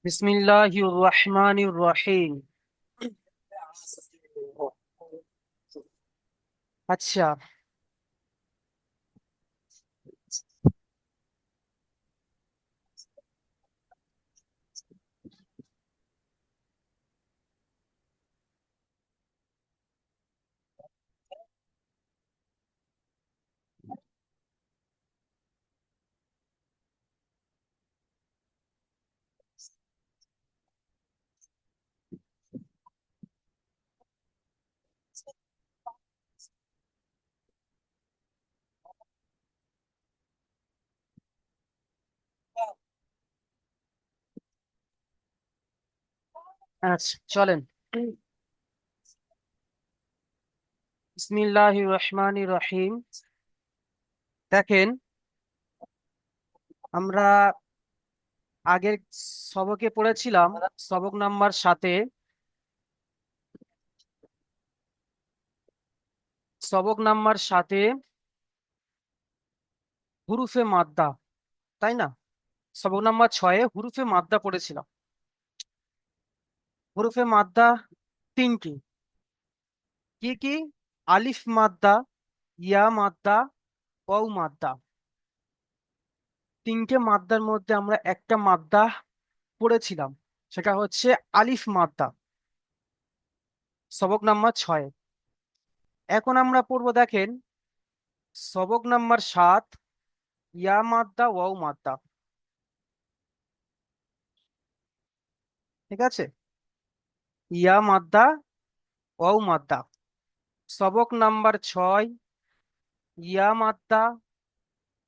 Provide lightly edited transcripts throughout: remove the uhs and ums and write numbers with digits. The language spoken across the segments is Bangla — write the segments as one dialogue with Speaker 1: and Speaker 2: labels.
Speaker 1: বিসমিল্লাহির রহমানির রহিম। আচ্ছা, আচ্ছা চলেন। বিসমিল্লাহির রহমানির রহিম। দেখেন, আমরা আগের সবকে পড়েছিলাম সবক নাম্বার 7-এ। সবক নাম্বার 7-এ হুরুফে মাদ্দা, তাই না? সবক নাম্বার 6-এ হুরুফে মাদ্দা পড়েছিলাম। হুরুফে মাদ্দা তিনটি। কি কি? আলিফ মাদ্দা, ইয়া মাদ্দা, ওয়াও মাদ্দা। তিনটে মাদ্দার মধ্যে আমরা একটা মাদ্দা পড়েছিলাম, সেটা হচ্ছে আলিফ মাদ্দা, সবক নাম্বার 6। এখন আমরা পড়বো, দেখেন, সবক নাম্বার 7, ইয়া মাদ্দা ওয়াও মাদ্দা। ঠিক আছে? ইয়া মাদ্দা ওয়াও মাদ্দা। সবক নাম্বার 6, ইয়া মাদ্দা,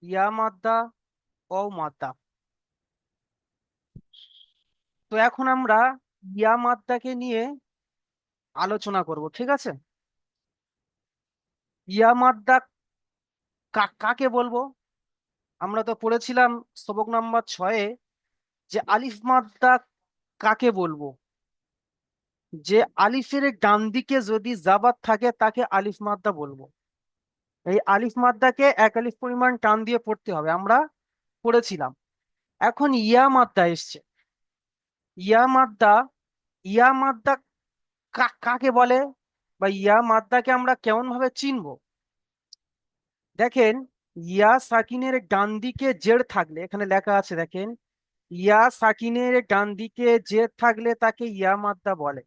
Speaker 1: ইয়া মাদ্দা, ওয়াও মাদ্দা। তো এখন আমরা ইয়া মাদ্দাকে নিয়ে আলোচনা করব, ঠিক আছে? ইয়া মাদ্দা কাকে বলবো? আমরা তো পড়েছিলাম সবক নাম্বার 6-এ যে আলিফ মাদ্দা কাকে বলবো। যে আলিফের ডান দিকে যদি জাবাত থাকে তাকে আলিফ মাদ্দা বলবো। এই আলিফ মাদ্দাকে এক আলিফ পরিমাণ টান দিয়ে পড়তে হবে, আমরা পড়েছিলাম। এখন ইয়া মাদ্দা এসছে। ইয়া মাদ্দা, ইয়া মাদ্দা কাকে বলে, বা ইয়া মাদ্দাকে আমরা কেমন ভাবে চিনবো? দেখেন, ইয়া সাকিনের ডান দিকে জের থাকলে, এখানে লেখা আছে দেখেন, ইয়া সাকিনের ডান দিকে জের থাকলে তাকে ইয়া মাদ্দা বলে।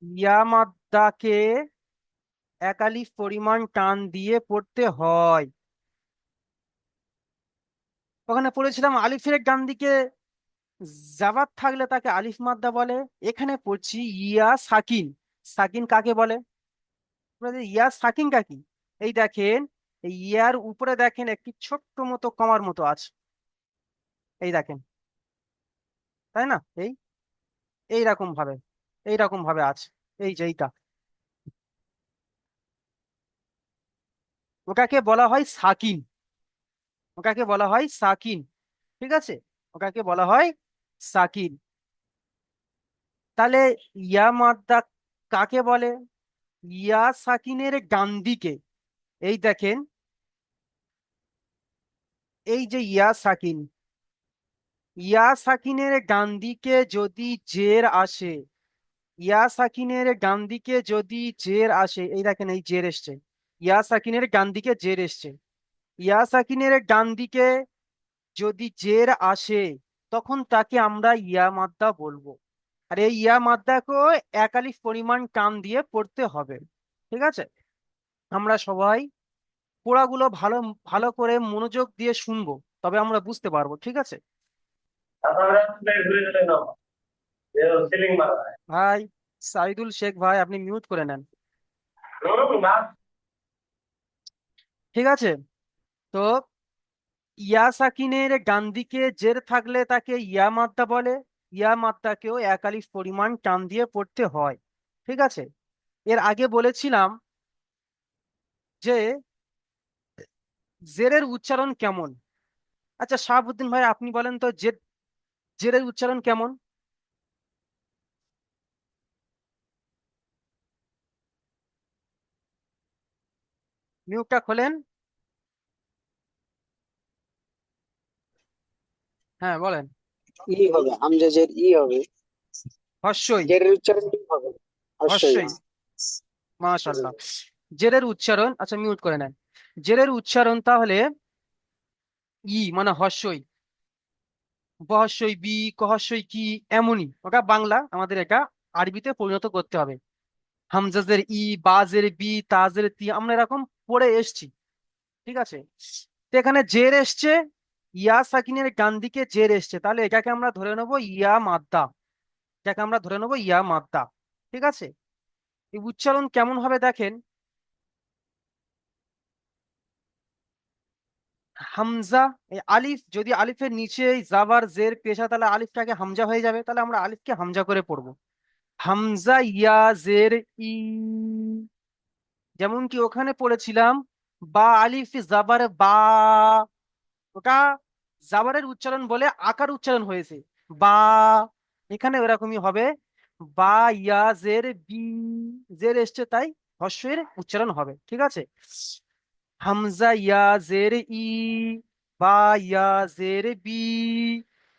Speaker 1: ইয়া মাদ্দাকে এক আলিফ পরিমাণ টান দিয়ে পড়তে হয়। ওখানে পড়েছিলাম আলিফের ডান দিকে জাবাত থাকলে তাকে আলিফ মাদ্দা বলে। এখানে পড়ছি ইয়া সাকিন। সাকিন কাকে বলে? আপনাদের ইয়া সাকিন কাকি? এই দেখেন, এই ইয়ার উপরে দেখেন একটি ছোট্ট মতো কমার মতো আছে। এই দেখেন, তাই না? এইরকম ভাবে, এইরকম ভাবে আছে। এই যে এইটা, ওটাকে বলা হয় সাকিন। ওটাকে বলা হয় সাকিন। ঠিক আছে? ওটাকে বলা হয় সাকিন। তাহলে ইয়া মাদ্দা কাকে বলে? ইয়া সাকিনের ডান দিকে, এই দেখেন, এই যে ইয়া সাকিন, ইয়া সাকিনের ডান দিকে যদি জের আসে, ইয়া সাকিনের ডান দিকে যদি জের আসে, এই দেখেন এই জের এসছে। ইয়া সাকিনের ডান দিকে জের এসছে। ইয়া সাকিনের ডান দিকে যদি জের আসে, তখন তাকে আমরা ইয়া মাদ্দা বলবো। আর এই ইয়া মাদ্দাকেও এক আলিফ পরিমাণ টান দিয়ে পড়তে হবে। ঠিক আছে? আমরা সবাই পড়াগুলো ভালো ভালো করে মনোযোগ দিয়ে শুনবো, তবে আমরা বুঝতে পারবো। ঠিক আছে? ভাই সাইদুল শেখ ভাই, আপনি মিউট করে নেন। ঠিক আছে? তো ইয়া সাকিনের ডান দিকে জের থাকলে তাকে ইয়া মাদ্দা বলে। ইয়া মাদ্দাকেও এক আলিফ পরিমাণ টান দিয়ে পড়তে হয়। ঠিক আছে? এর আগে বলেছিলাম যে জেরের উচ্চারণ কেমন। আচ্ছা শাহাবুদ্দিন ভাই, আপনি বলেন তো, জেরের উচ্চারণ কেমন? মিউটটা খোলেন। হ্যাঁ বলেন।
Speaker 2: ই হবে, হামজাজের ই হবে।
Speaker 1: হস্যই।
Speaker 2: জেরের উচ্চারণ কি হবে? অবশ্যই।
Speaker 1: হস্যই। মাশাআল্লাহ। জেরের উচ্চারণ, আচ্ছা মিউট করে নেন। জেরের উচ্চারণ তাহলে মানে হস্যই। বহস্যই বি, কহস্যই কি, এমনই। ওটা বাংলা, আমাদের এটা আরবিতে পরিণত করতে হবে। হামজাজের ই, বাজের বি, তাজের তি, আমরা এরকম পড়ে এসছি। ঠিক আছে। তো এখানে জের এসছে, ইয়া সাকিনের ডান দিকে জের এসছে, তাহলে এটাকে আমরা ধরে নেবো ইয়া মাদ্দা। এটাকে আমরা ধরে নেবো ইয়া মাদ্দা। ঠিক আছে। এই উচ্চারণ কেমন হবে দেখেন। হামজা, এই আলিফ, যদি আলিফের নিচে এই জাবার জের পেশা, তাহলে আলিফটাকে হামজা হয়ে যাবে, তাহলে আমরা আলিফকে হামজা করে পড়বো। হামজা ইয়া জের ই, যেমন কি ওখানে পড়েছিলাম বা আলিফ জাবার বা, ওটা জাবারের উচ্চারণ বলে আকার উচ্চারণ হয়েছে বা। এখানে ওরকমই হবে, বা ইয়া জের বি, জের এসছে তাই হর্ষের উচ্চারণ হবে। ঠিক আছে। হামজা ইয়া জের ই, বা ইয়া জের বি,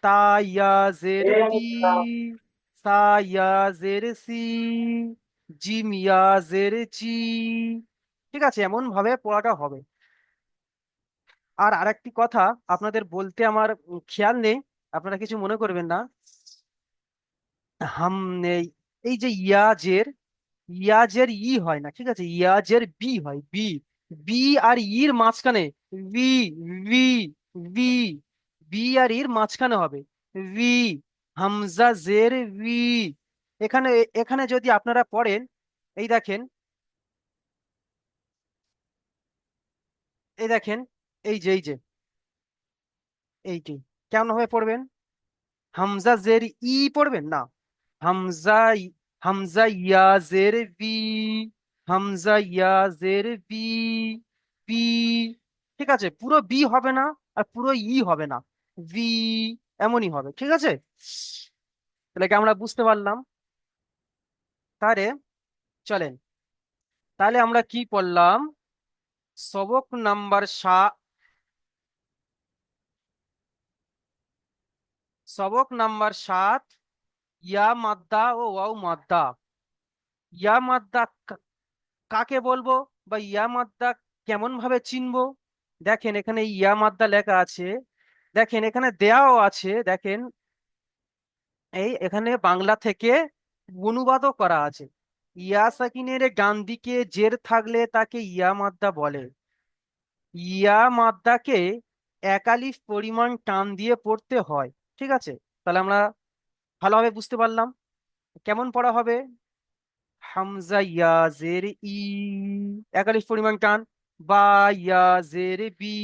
Speaker 1: তা ইয়া জের তি, সা ইয়া জের সি, জিম ইয়া জের জি। ঠিক আছে, এমন ভাবে পড়াটা হবে। আর আরেকটি কথা আপনাদের বলতে আমার খেয়াল নেই, আপনারা কিছু মনে করবেন না। হাম এই, এই যে ইয়াজের, ইয়াজের ই হয় না, ঠিক আছে, ইয়াজের বি হয়, বি। বি আর ইর মাঝখানে ভি, ভি, ভি, বি আর ইর মাঝখানে হবে ভি। হামজা জের ভি। এখানে, এখানে যদি আপনারা পড়েন, এই দেখেন, এই দেখেন, এই যে এইটি কেমন ভাবে পড়বেন। হামজা জের ই পড়বেন না, হামজা হামজা ইয়া জের বি, হামজা ইয়া জের বি, বি। ঠিক আছে, পুরো বি হবে না আর পুরো ই হবে না, বি, এমনই হবে। ঠিক আছে, তাহলে কি আমরা বুঝতে পারলাম? তাহলে চলেন, তাহলে আমরা কি পড়লাম? সবক নাম্বার সবক নাম্বার 7, ইয়া মাদ্দা ও ওয়াও মাদ্দা। ইয়া মাদ্দা কাকে বলবো, বা ইয়া মাদ্দা কেমন ভাবে চিনবো। দেখেন এখানে ইয়া মাদ্দা লেখা আছে, দেখেন এখানে দেয়াও আছে, দেখেন এই এখানে বাংলা থেকে অনুবাদও করা আছে। ইয়া সাকিনের ডান দিকে জের থাকলে তাকে ইয়া মাদ্দা বলে। ইয়া মাদ্দাকে একালিফ পরিমাণ টান দিয়ে পড়তে হয়। ঠিক আছে, তাহলে আমরা ভালোভাবে বুঝতে পারলাম কেমন পড়া হবে। হামজা ইয়া জের ই, একালিফ পরিমাণ টান, বা ইয়া জের বি,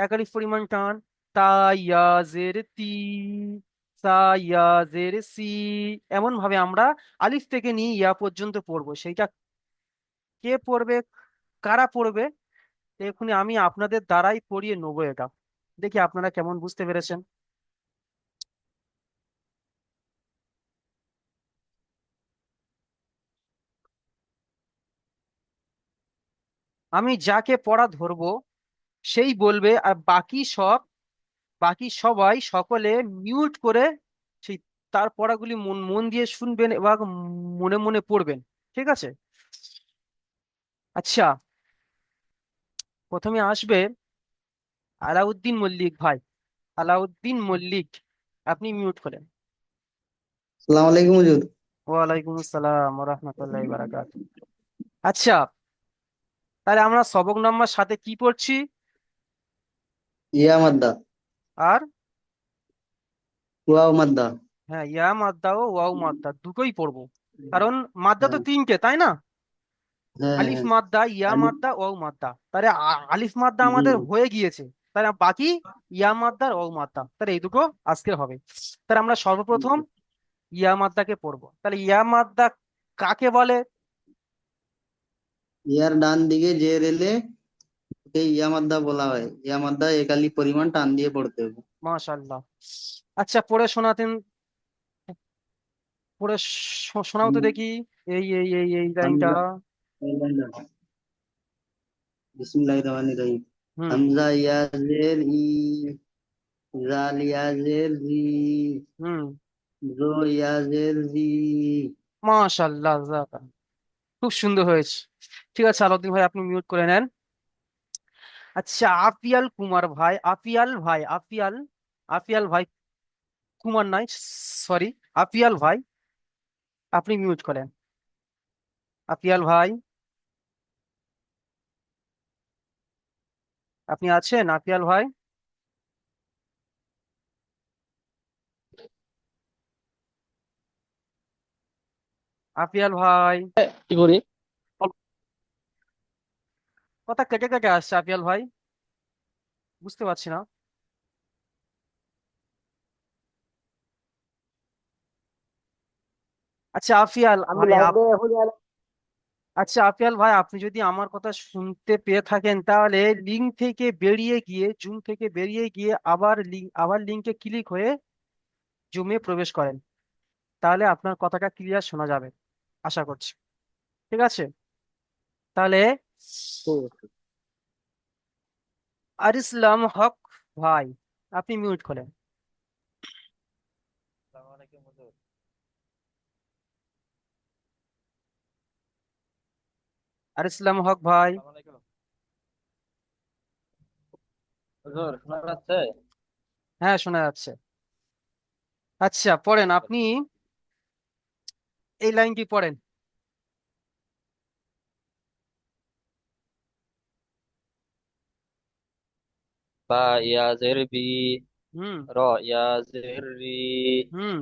Speaker 1: একালিফ পরিমাণ টান, তা ইয়া জের তি, সা ইয়া জের সি। এমন ভাবে আমরা আলিফ থেকে নিয়ে ইয়া পর্যন্ত পড়বো। সেইটা কে পড়বে, কারা পড়বে, এখনই আমি আপনাদের দ্বারাই পড়িয়ে নেবো এটা। দেখি আপনারা কেমন বুঝতে পেরেছেন। আমি যাকে পড়া ধরবো সেই বলবে, আর বাকি সবাই সকলে মিউট করে সেই তার পড়াগুলি মন মন দিয়ে শুনবেন এবং মনে মনে পড়বেন। ঠিক আছে। আচ্ছা, প্রথমে আসবে আলাউদ্দিন মল্লিক ভাই। আলাউদ্দিন মল্লিক, আপনি মিউট করেন।
Speaker 2: সালাম আলাইকুম হুজুর।
Speaker 1: ওয়ালাইকুম আসসালাম ওয়া রাহমাতুল্লাহি ওয়া বারাকাতুহু। আচ্ছা, তাহলে আমরা সবক নাম্বার সাথে কি পড়ছি?
Speaker 2: ইয়া মাদ্দা,
Speaker 1: আর
Speaker 2: ওয়াও মাদ্দা।
Speaker 1: হ্যাঁ, ইয়া মাদ্দা ও ওয়াও মাদ্দা দুটোই পড়বো, কারণ মাদ্দা তো
Speaker 2: হ্যাঁ,
Speaker 1: তিনটে, তাই না?
Speaker 2: হ্যাঁ,
Speaker 1: আলিফ
Speaker 2: হ্যাঁ।
Speaker 1: মাদ্দা, ইয়া
Speaker 2: আলিফ।
Speaker 1: মাদ্দা, ওয়াও মাদ্দা। তাহলে আলিফ মাদ্দা
Speaker 2: জি।
Speaker 1: আমাদের হয়ে গিয়েছে, তাহলে বাকি ইয়া মাদ্দা আর ওয়াও মাদ্দা, তাহলে এই দুটো আজকে হবে। তাহলে আমরা সর্বপ্রথম ইয়া মাদ্দাকে পড়বো। তাহলে ইয়া মাদ্দা কাকে বলে?
Speaker 2: ইয়ার ডান দিকে জের এলে ওকে ইয়া মাদ্দা বলা হয়। ইয়া মাদ্দা একালি পরিমাণ টান দিয়ে পড়তে হবে।
Speaker 1: মাশাআল্লাহ। আচ্ছা, পড়ে শোনাতেন, পড়ে শোনাও তো দেখি, এই লাইনটা।
Speaker 2: হামজা, বিসমিল্লাহির রহমানির রহিম।
Speaker 1: হুম।
Speaker 2: হামজা ইয়া জের ই, জাল ইয়াজের জি,
Speaker 1: হুম।
Speaker 2: জো ইয়াজের জি।
Speaker 1: মাশাআল্লাহ, জাযাকাল্লাহ। খুব সুন্দর হয়েছে। ঠিক আছে আলাউদ্দিন ভাই, আপনি মিউট করে নেন। আচ্ছা, আপিয়াল কুমার ভাই, আপিয়াল ভাই, আপিয়াল, আপিয়াল ভাই, কুমার নাই, সরি, আপিয়াল ভাই, আপনি মিউট করেন। আপিয়াল ভাই, আপনি আছেন আপিয়াল ভাই? আপিয়াল ভাই,
Speaker 3: কি করি?
Speaker 1: কথা কেটে কেটে আসছে আপিয়াল ভাই, বুঝতে পারছি না। আচ্ছা আফিয়াল
Speaker 3: আমি
Speaker 1: ভাই
Speaker 3: লাইভে এখন
Speaker 1: আচ্ছা আপিয়াল ভাই, আপনি যদি আমার কথা শুনতে পেয়ে থাকেন তাহলে লিঙ্ক থেকে বেরিয়ে গিয়ে, জুম থেকে বেরিয়ে গিয়ে আবার লিঙ্কে ক্লিক হয়ে জুমে প্রবেশ করেন, তাহলে আপনার কথাটা ক্লিয়ার শোনা যাবে, আশা করছি। ঠিক আছে, তাহলে আর ইসলাম হক ভাই, আপনি মিউট করেন।
Speaker 3: আসসালামু আলাইকুম হুজুর।
Speaker 1: আর ইসলাম হক ভাই,
Speaker 3: আসসালামু আলাইকুম হুজুর, শোনা যাচ্ছে?
Speaker 1: হ্যাঁ শোনা যাচ্ছে। আচ্ছা পড়েন আপনি, এই লাইনটি পড়েন।
Speaker 3: বা ইয়াজের বি,
Speaker 1: হুম।
Speaker 3: র ইয়াজের রি,
Speaker 1: হুম।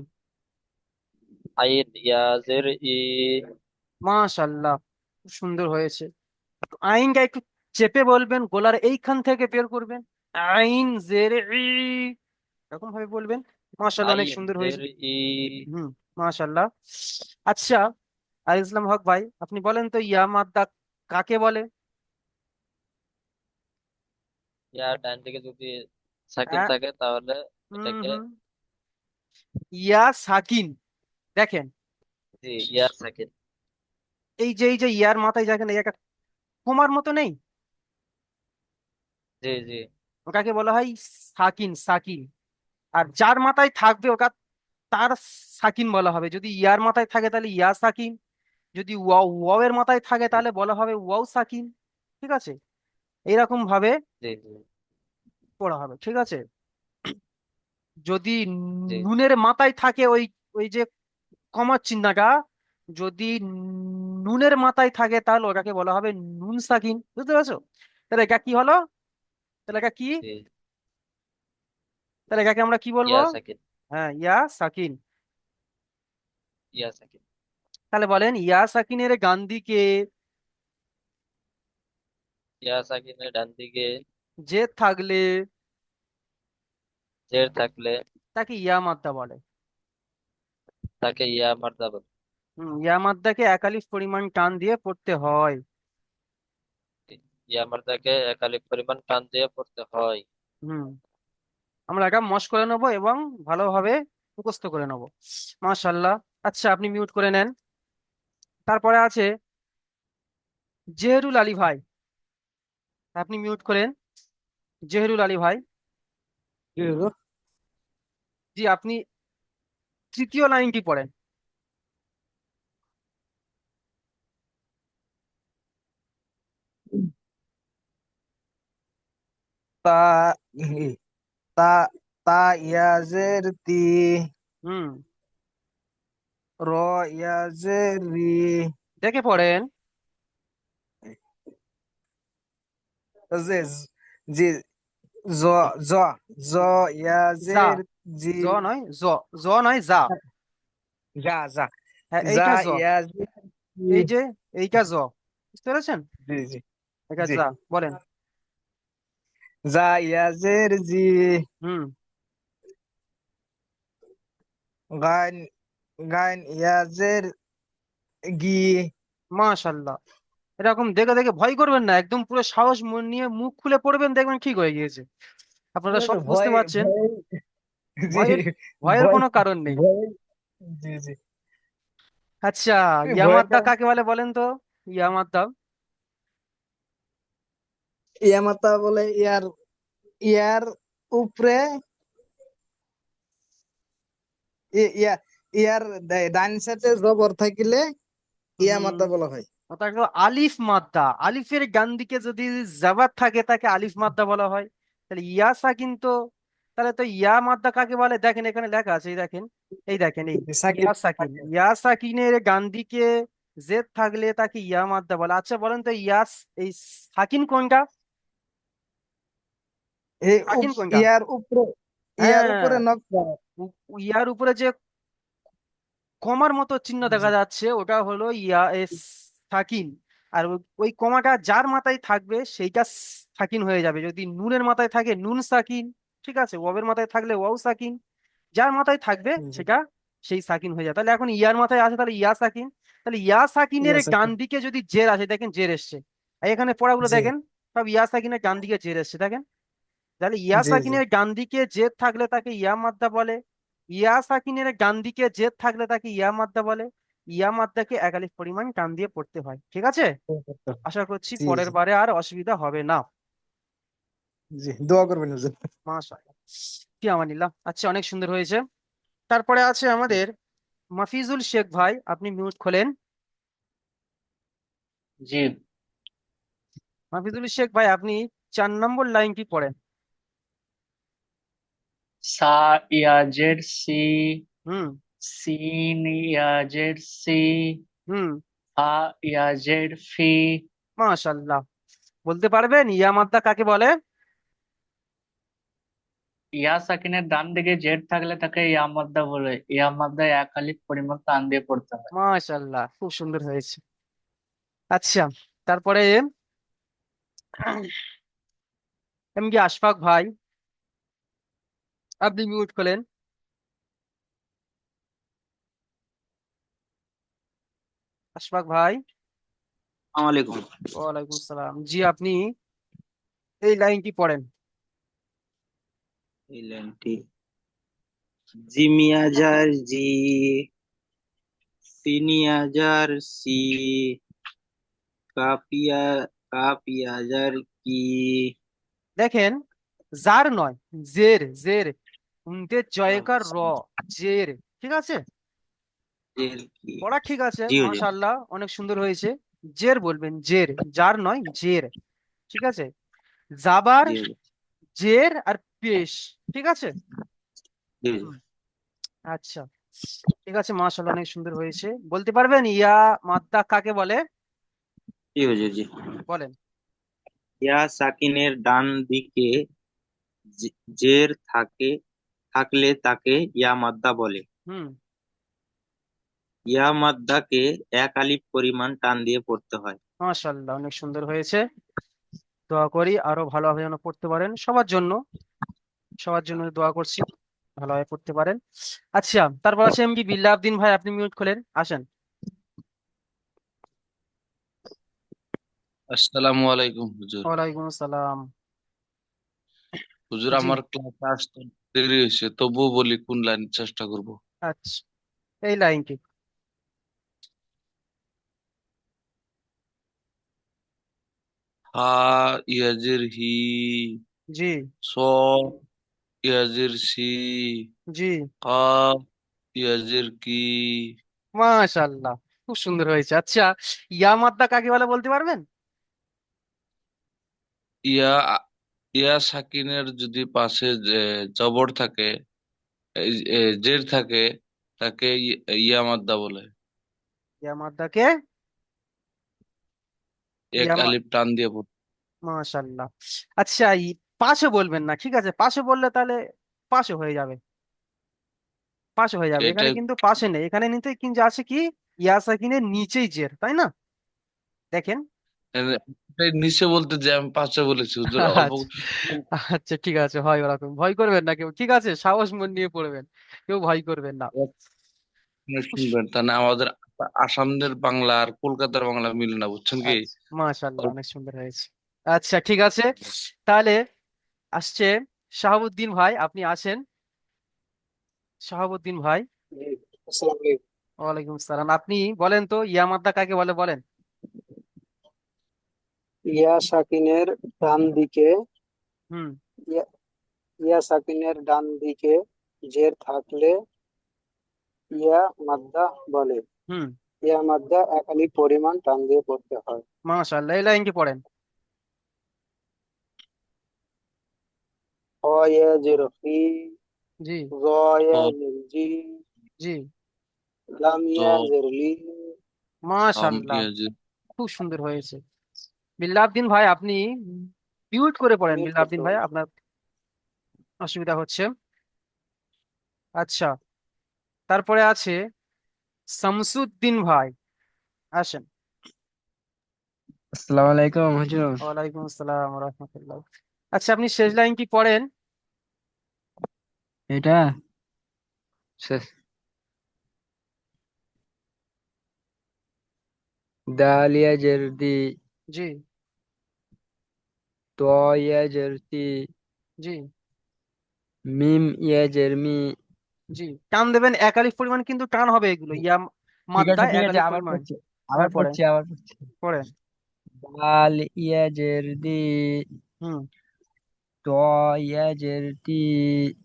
Speaker 3: আইন ইয়াজের ই।
Speaker 1: মাশাআল্লাহ, খুব সুন্দর হয়েছে। আইনটা একটু চেপে বলবেন, গলার এইখান থেকে বের করবেন। আইন জের ই, এরকম ভাবে বলবেন। মাশাআল্লাহ, অনেক
Speaker 3: আইন
Speaker 1: সুন্দর হয়েছে।
Speaker 3: জের ই।
Speaker 1: হুম। মাশাআল্লাহ। আচ্ছা, আর ইসলাম হক ভাই, আপনি বলেন তো ইয়া মাদ্দা কাকে বলে?
Speaker 3: ইয়ার ডান দিকে যদি সাকিন
Speaker 1: হ্যাঁ।
Speaker 3: থাকে তাহলে
Speaker 1: হুম
Speaker 3: এটাকে
Speaker 1: হুম। ইয়া সাকিন, দেখেন,
Speaker 3: জি ইয়ার সাকিন।
Speaker 1: এই যে ইয়ার মাথায় দেখেন এই একটা কোমার মতো নেই,
Speaker 3: জি জি
Speaker 1: ওটাকে বলা হয় সাকিন, সাকিন। আর যার মাথায় থাকবে ওটা তার সাকিন বলা হবে। যদি ইয়ার মাথায় থাকে তাহলে ইয়া সাকিন, যদি ওয়াও ওয়াও এর মাথায় থাকে
Speaker 3: জি
Speaker 1: তাহলে বলা হবে ওয়াও সাকিন। ঠিক আছে, এইরকম ভাবে
Speaker 3: জি জি
Speaker 1: পড়া হবে। ঠিক আছে, যদি
Speaker 3: জি
Speaker 1: নুনের মাথায় থাকে ওই ওই যে কমার চিহ্নটা, যদি নুনের মাথায় থাকে তাহলে ওটাকে বলা হবে নুন সাকিন। বুঝতে পারছো? তাহলে এটা কি হলো? তাহলে এটা কি?
Speaker 3: জি
Speaker 1: তাহলে এটাকে আমরা কি বলবো?
Speaker 3: ইয়া সাকিন।
Speaker 1: হ্যাঁ, ইয়া সাকিন।
Speaker 3: ইয়া সাকিন।
Speaker 1: তাহলে বলেন ইয়া সাকিনের গান দিকে
Speaker 3: ইয়া সাকিনের ডান দিকে
Speaker 1: যে থাকলে
Speaker 3: জের থাকলে
Speaker 1: তাকে ইয়া মাদ্দা বলে।
Speaker 3: তাকে ইয়া মারদা বলে।
Speaker 1: ইয়া মাদ্দাকে একালিফ পরিমাণ টান দিয়ে পড়তে হয়।
Speaker 3: ইয়া মারদাকে একালিক পরিমাণ টান দিয়ে পড়তে হয়।
Speaker 1: হুম। আমরা এটা মশ করে নেবো এবং ভালোভাবে মুখস্থ করে নেবো। মাশাল্লাহ। আচ্ছা, আপনি মিউট করে নেন। তারপরে আছে জেহরুল আলী ভাই, আপনি মিউট করেন। জেহরুল আলী ভাই,
Speaker 4: কি হলো?
Speaker 1: জি আপনি তৃতীয় লাইনটি পড়েন।
Speaker 4: তা ই- তা তা ইয়াজের তি,
Speaker 1: হুম।
Speaker 4: র ইয়াজের রি,
Speaker 1: দেখে পড়েন।
Speaker 4: জে জি, জ জ জ
Speaker 1: যা,
Speaker 4: ইয়াজের জি,
Speaker 1: জ নয় জ, জ নয় যা।
Speaker 4: যা যা,
Speaker 1: হ্যাঁ
Speaker 4: যা
Speaker 1: এইটা জ,
Speaker 4: ইয়াজের জি,
Speaker 1: এই যে এইটা জ, বুঝতে পেরেছেন?
Speaker 4: জি জি
Speaker 1: এটা
Speaker 4: জি,
Speaker 1: যা, বলেন।
Speaker 4: যা ইয়াজের জি,
Speaker 1: হুম।
Speaker 4: গান গান ইয়াজের গি।
Speaker 1: মাশাল্লাহ। এরকম দেখে দেখে ভয় করবেন না, একদম পুরো সাহস মন নিয়ে মুখ খুলে পড়বেন, দেখবেন ঠিক হয়ে গিয়েছে। আপনারা সব বুঝতে
Speaker 4: ভয়
Speaker 1: পারছেন,
Speaker 4: ভয় জি,
Speaker 1: ভয়ের ভয়ের
Speaker 4: ভয়
Speaker 1: কোনো কারণ নেই।
Speaker 4: ভয় জি জি,
Speaker 1: আচ্ছা, ইয়ামাদ্দা
Speaker 4: ভয়টা
Speaker 1: কাকে বলে বলেন তো? ইয়ামাদ্দা,
Speaker 4: ইয়ামাতা বলে ইয়ার, ইয়ার উপরে ইয়া ইয়ার ডাইন সাইডে জবর থাকিলে ইয়া
Speaker 1: হুম
Speaker 4: মাদ্দা বলা হয়।
Speaker 1: ওটা হলো আলিফ মাদ্দা। আলিফের ডান দিকে যদি জাবার থাকে তাকে আলিফ মাদ্দা বলা হয়। তাহলে ইয়া সাকিন তো, তাহলে তো ইয়া মাদ্দা কাকে বলে দেখেন এখানে লেখা আছে, এই দেখেন, এই দেখেন, এই
Speaker 4: সাকিন
Speaker 1: ইয়া সাকিন। ইয়া সাকিনের ডান দিকে জেদ থাকলে তাকে ইয়া মাদ্দা বলে। আচ্ছা বলেন তো এই সাকিন কোনটা?
Speaker 4: এই
Speaker 1: সাকিন কোনটা?
Speaker 4: ইয়ার উপরে, ইয়ার
Speaker 1: হ্যাঁ,
Speaker 4: উপরে নকশা।
Speaker 1: ইয়ার উপরে যে কমার মতো চিহ্ন
Speaker 4: জি
Speaker 1: দেখা যাচ্ছে ওটা হলো ইয়া সাকিন। আর ওই কমাটা যার মাথায় থাকবে সেইটা সাকিন হয়ে যাবে। যদি নুনের মাথায় থাকে নুন সাকিন, ঠিক আছে, ওয়াবের মাথায় থাকলে ওয়াও সাকিন, যার মাথায় থাকবে
Speaker 4: জি
Speaker 1: সেটা সেই সাকিন হয়ে যায়। তাহলে এখন ইয়ার মাথায় আছে তাহলে ইয়া সাকিন। তাহলে ইয়া সাকিনের
Speaker 4: ইয়া
Speaker 1: ডান
Speaker 4: সাকিন।
Speaker 1: দিকে যদি জের আসে, দেখেন জের এসছে, আর এখানে পড়াগুলো
Speaker 4: জি
Speaker 1: দেখেন সব ইয়া সাকিনের ডান দিকে জের এসছে, দেখেন। তাহলে ইয়া
Speaker 4: জি জি
Speaker 1: সাকিনের ডান দিকে জেদ থাকলে তাকে ইয়া মাদ্দা বলে। ইয়া সাকিনের ডান দিকে জেদ থাকলে তাকে ইয়া মাদ্দা বলে। ইয়া মাদ্দাকে এক আলিফ পরিমাণ টান দিয়ে পড়তে হয়, ঠিক আছে। আশা করছি
Speaker 4: জি
Speaker 1: পরের
Speaker 4: জি
Speaker 1: বারে আর অসুবিধা হবে না।
Speaker 4: জি দোয়া করবেন হুজুর।
Speaker 1: মাশাআল্লাহ, কি আমানিল্লাহ। আচ্ছা, অনেক সুন্দর হয়েছে। তারপরে আছে আমাদের মাফিজুল শেখ ভাই, আপনি মিউট খোলেন।
Speaker 3: জি।
Speaker 1: মাফিজুল শেখ ভাই, আপনি 4 নম্বর লাইনটি পড়েন।
Speaker 3: সা ইয়াজের সি,
Speaker 1: হুম
Speaker 3: সিন ইয়াজের সি,
Speaker 1: হুম
Speaker 3: ফা ইয়াজের ফি।
Speaker 1: মাশাআল্লাহ। বলতে পারবেন ইয়া মাদ্দা কাকে বলে?
Speaker 3: ইয়া সাকিনের ডান দিকে জেড থাকলে তাকে ইয়া মাদ্দা বলে। ইয়া মাদ্দায় এক আলিফ পরিমাণ টান দিয়ে পড়তে হয়।
Speaker 1: মাশাআল্লাহ, খুব সুন্দর হয়েছে। আচ্ছা, তারপরে এম কে আশফাক ভাই, আপনি মিউট খোলেন। আশফাক ভাই।
Speaker 2: আসসালামাইকুম।
Speaker 1: ওয়ালাইকুম সালাম, জি আপনি এই লাইনটি পড়েন।
Speaker 2: এই লাইনটি, জিমিয়াজার জি, সিনিয়াজার সি, কাপিয়া কাপিয়াজার কি।
Speaker 1: দেখেন, জার নয়, জের, জের, উনতে জয়কার র,
Speaker 2: আচ্ছা,
Speaker 1: জের, ঠিক আছে।
Speaker 2: এর কি।
Speaker 1: পড়া ঠিক আছে,
Speaker 2: জি হুজুর।
Speaker 1: মাশাআল্লাহ, অনেক সুন্দর হয়েছে। জের বলবেন, জের, জার নয়, জের, ঠিক আছে। জাবার,
Speaker 2: জি হুজুর।
Speaker 1: জের আর পেশ, ঠিক আছে।
Speaker 2: জি
Speaker 1: হুম,
Speaker 2: হুজুর।
Speaker 1: আচ্ছা, ঠিক আছে, মাশাআল্লাহ, অনেক সুন্দর হয়েছে। বলতে পারবেন ইয়া মাদ্দা কাকে বলে?
Speaker 2: জি হুজুর, জি।
Speaker 1: বলেন।
Speaker 2: ইয়া সাকিনের ডান দিকে জের থাকলে তাকে ইয়া মাদ্দা বলে।
Speaker 1: হুম
Speaker 2: ইয়া মাদ্দাকে এক আলিফ পরিমাণ টান দিয়ে পড়তে হয়।
Speaker 1: মাশাআল্লাহ, অনেক সুন্দর হয়েছে। দোয়া করি আরো ভালোভাবে যেন পড়তে পারেন, সবার জন্য, সবার জন্য দোয়া করছি ভালোভাবে পড়তে পারেন। আচ্ছা, তারপর আছে এমডি বিল্লাহ আবদিন ভাই, আপনি মিউট খোলেন, আসেন।
Speaker 5: আসসালামু আলাইকুম হুজুর।
Speaker 1: ওয়ালাইকুম আসসালাম।
Speaker 5: হুজুর
Speaker 1: জি,
Speaker 5: আমার ক্লাসে আসতে দেরি হয়েছে, তবুও বলি কোন লাইন চেষ্টা করব।
Speaker 1: আচ্ছা, এই লাইনটি।
Speaker 5: হা ইয়াজির হি,
Speaker 1: জি
Speaker 5: স ইয়াজির সি,
Speaker 1: জি
Speaker 5: কাফ ইয়াজির কি।
Speaker 1: মাশাআল্লাহ, খুব সুন্দর হয়েছে। আচ্ছা, ইয়া মাদ্দা কাকে বলে বলতে পারবেন?
Speaker 5: ইয়া ইয়া সাকিনের যদি পাশে জবর থাকে, জের থাকে, তাকে ইয়া মাদ্দা বলে।
Speaker 1: ইয়া মাদ্দাকে
Speaker 5: এক
Speaker 1: ইয়া
Speaker 5: আলিফ টান দিয়ে পড়ে।
Speaker 1: মাশাআল্লাহ। আচ্ছা, পাশে বলবেন না, ঠিক আছে, পাশে বললে তাহলে পাশে হয়ে যাবে, পাশে হয়ে যাবে। এখানে
Speaker 5: এটাই
Speaker 1: কিন্তু পাশে নেই, এখানে নিতে কিন্তু আছে কি, ইয়া সাকিনের নিচেই জের, তাই না? দেখেন।
Speaker 5: এটাই নিচে বলতে যে আমি পাশে বলেছি হুজুর, অল্প।
Speaker 1: আচ্ছা, আচ্ছা, ঠিক আছে, হয় ওরকম, ভয় করবেন না কেউ, ঠিক আছে, সাহস মন নিয়ে পড়বেন, কেউ ভয় করবেন না।
Speaker 5: শুনবেন তা না, আমাদের আসামের বাংলা আর কলকাতার বাংলা মিলে না, বুঝছেন কি।
Speaker 1: আচ্ছা, মাশাআল্লাহ, অনেক সুন্দর হয়েছে। আচ্ছা, ঠিক আছে, তাহলে আসছে শাহাবুদ্দিন ভাই, আপনি আসেন। শাহাবুদ্দিন ভাই।
Speaker 4: আসসালামু আলাইকুম।
Speaker 1: ওয়ালাইকুম আসসালাম, আপনি বলেন তো ইয়া মাদ্দা কাকে বলে, বলেন।
Speaker 6: ইয়া সাকিনের ডান দিকে,
Speaker 1: হুম
Speaker 6: ইয়া ইয়া সাকিনের ডান দিকে জের থাকলে ইয়া মাদ্দা বলে।
Speaker 1: হুম,
Speaker 6: ইয়া মাদ্দা একালি পরিমাণ টান দিয়ে পড়তে হয়।
Speaker 1: মাশাআল্লাহ, এই লাইনটি পড়েন।
Speaker 6: হ ইয়া জের ফি,
Speaker 1: জি,
Speaker 6: জ ইয়া
Speaker 5: ও
Speaker 6: জের জি,
Speaker 1: জি,
Speaker 6: লাম ইয়া
Speaker 5: তো
Speaker 6: জের লি।
Speaker 5: আম
Speaker 1: মাশাআল্লাহ,
Speaker 5: ইয়াজি
Speaker 1: খুব সুন্দর হয়েছে। বিল্লাহদ্দিন ভাই, আপনি মিউট করে পড়েন।
Speaker 6: মিউট করতে
Speaker 1: বিল্লাহদ্দিন ভাই,
Speaker 6: হবে।
Speaker 1: আপনার অসুবিধা হচ্ছে। আচ্ছা, তারপরে আছে শামসুদ্দিন ভাই, আসেন।
Speaker 7: আসসালামু আলাইকুম হুজুর।
Speaker 1: ওয়ালাইকুম আসসালাম ওয়া রাহমাতুল্লাহ। আচ্ছা, আপনি শেষ লাইনটি পড়েন।
Speaker 7: এটা শেষ। দাল ইয়া জের দি,
Speaker 1: জি,
Speaker 7: ত ইয়া জের তি,
Speaker 1: জি,
Speaker 7: মিম ইয়া জের মি।
Speaker 1: জি, টান দেবেন এক আলিফ পরিমাণ, কিন্তু টান হবে এগুলো, ইয়া
Speaker 7: ঠিক
Speaker 1: মাদ্দা
Speaker 7: আছে ঠিক
Speaker 1: এক
Speaker 7: আছে,
Speaker 1: আলিফ
Speaker 7: আবার
Speaker 1: পরিমাণ।
Speaker 7: পড়ছি।
Speaker 1: হ্যাঁ,
Speaker 7: আবার
Speaker 1: পড়েন,
Speaker 7: পড়ছি আবার পড়ছি।
Speaker 1: পড়েন।
Speaker 7: দাল ইয়া জের দি,
Speaker 1: হুম,
Speaker 7: ত ইয়া জের তি,